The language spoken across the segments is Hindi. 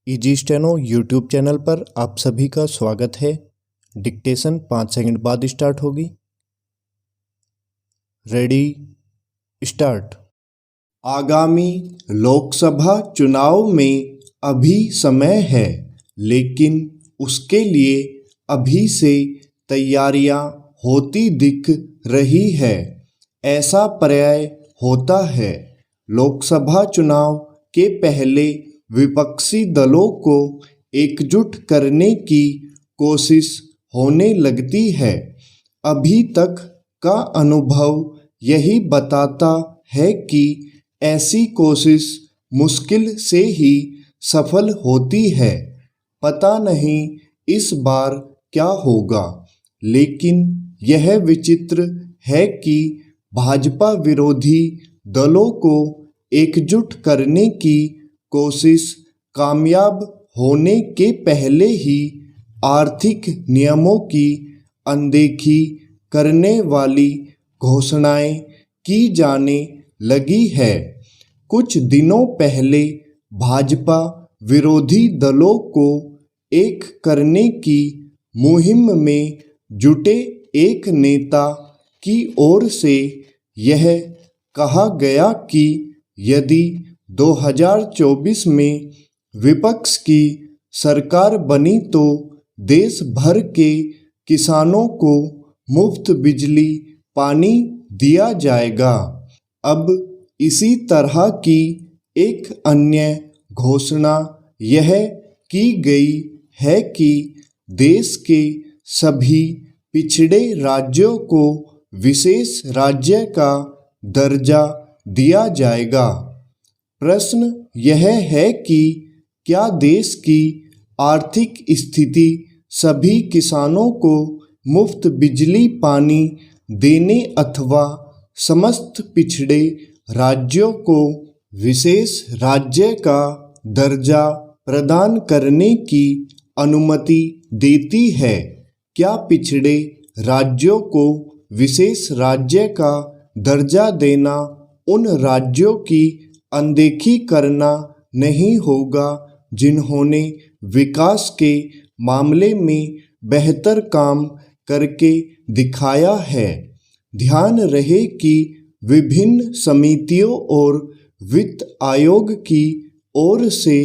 इजी स्टेनो यूट्यूब चैनल पर आप सभी का स्वागत है। डिक्टेशन 5 सेकंड बाद स्टार्ट होगी। Ready start. आगामी लोकसभा चुनाव में अभी समय है, लेकिन उसके लिए अभी से तैयारियां होती दिख रही है। ऐसा पर्याय होता है लोकसभा चुनाव के पहले विपक्षी दलों को एकजुट करने की कोशिश होने लगती है। अभी तक का अनुभव यही बताता है कि ऐसी कोशिश मुश्किल से ही सफल होती है। पता नहीं इस बार क्या होगा, लेकिन यह विचित्र है कि भाजपा विरोधी दलों को एकजुट करने की कोशिश कामयाब होने के पहले ही आर्थिक नियमों की अनदेखी करने वाली घोषणाएं की जाने लगी है। कुछ दिनों पहले भाजपा विरोधी दलों को एक करने की मुहिम में जुटे एक नेता की ओर से यह कहा गया कि यदि 2024 में विपक्ष की सरकार बनी तो देश भर के किसानों को मुफ्त बिजली पानी दिया जाएगा। अब इसी तरह की एक अन्य घोषणा यह की गई है कि देश के सभी पिछड़े राज्यों को विशेष राज्य का दर्जा दिया जाएगा। प्रश्न यह है कि क्या देश की आर्थिक स्थिति सभी किसानों को मुफ्त बिजली पानी देने अथवा समस्त पिछड़े राज्यों को विशेष राज्य का दर्जा प्रदान करने की अनुमति देती है? क्या पिछड़े राज्यों को विशेष राज्य का दर्जा देना उन राज्यों की अनदेखी करना नहीं होगा जिन्होंने विकास के मामले में बेहतर काम करके दिखाया है? ध्यान रहे कि विभिन्न समितियों और वित्त आयोग की ओर से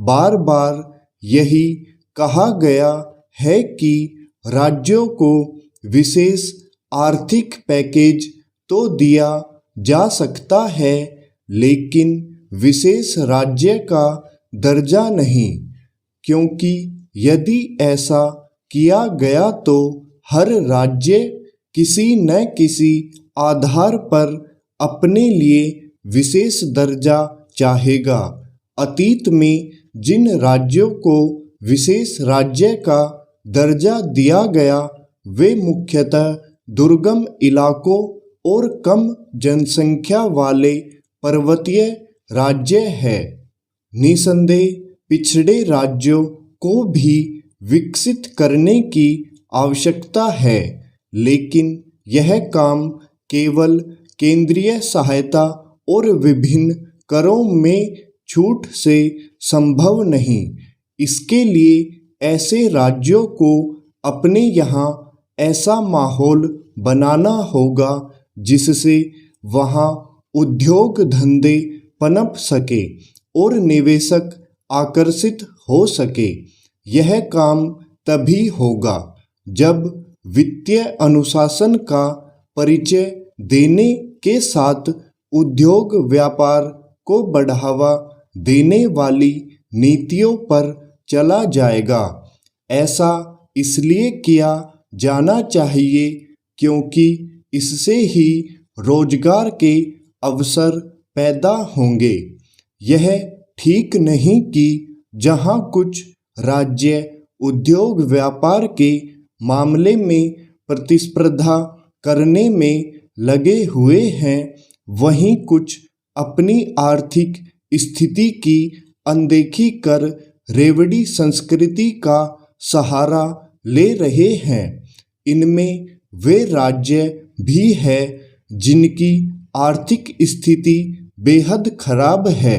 बार बार यही कहा गया है कि राज्यों को विशेष आर्थिक पैकेज तो दिया जा सकता है, लेकिन विशेष राज्य का दर्जा नहीं, क्योंकि यदि ऐसा किया गया तो हर राज्य किसी न किसी आधार पर अपने लिए विशेष दर्जा चाहेगा। अतीत में जिन राज्यों को विशेष राज्य का दर्जा दिया गया वे मुख्यतः दुर्गम इलाकों और कम जनसंख्या वाले पर्वतीय राज्य है। निसंदेह पिछड़े राज्यों को भी विकसित करने की आवश्यकता है, लेकिन यह काम केवल केंद्रीय सहायता और विभिन्न करों में छूट से संभव नहीं। इसके लिए ऐसे राज्यों को अपने यहाँ ऐसा माहौल बनाना होगा जिससे वहाँ उद्योग धंधे पनप सके और निवेशक आकर्षित हो सके। यह काम तभी होगा जब वित्तीय अनुशासन का परिचय देने के साथ उद्योग व्यापार को बढ़ावा देने वाली नीतियों पर चला जाएगा। ऐसा इसलिए किया जाना चाहिए क्योंकि इससे ही रोजगार के अवसर पैदा होंगे। यह ठीक नहीं कि जहां कुछ राज्य उद्योग व्यापार के मामले में प्रतिस्पर्धा करने में लगे हुए हैं, वहीं कुछ अपनी आर्थिक स्थिति की अनदेखी कर रेवड़ी संस्कृति का सहारा ले रहे हैं। इनमें वे राज्य भी है जिनकी आर्थिक स्थिति बेहद खराब है।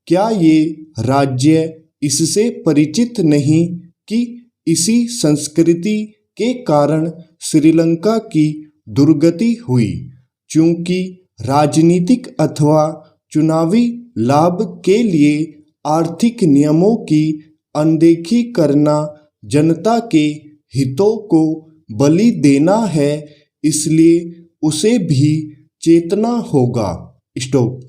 क्या ये राज्य इससे परिचित नहीं कि इसी संस्कृति के कारण श्रीलंका की दुर्गति हुई, क्योंकि राजनीतिक अथवा चुनावी लाभ के लिए आर्थिक नियमों की अनदेखी करना जनता के हितों को बलि देना है, इसलिए उसे भी चेतना होगा। स्टॉप।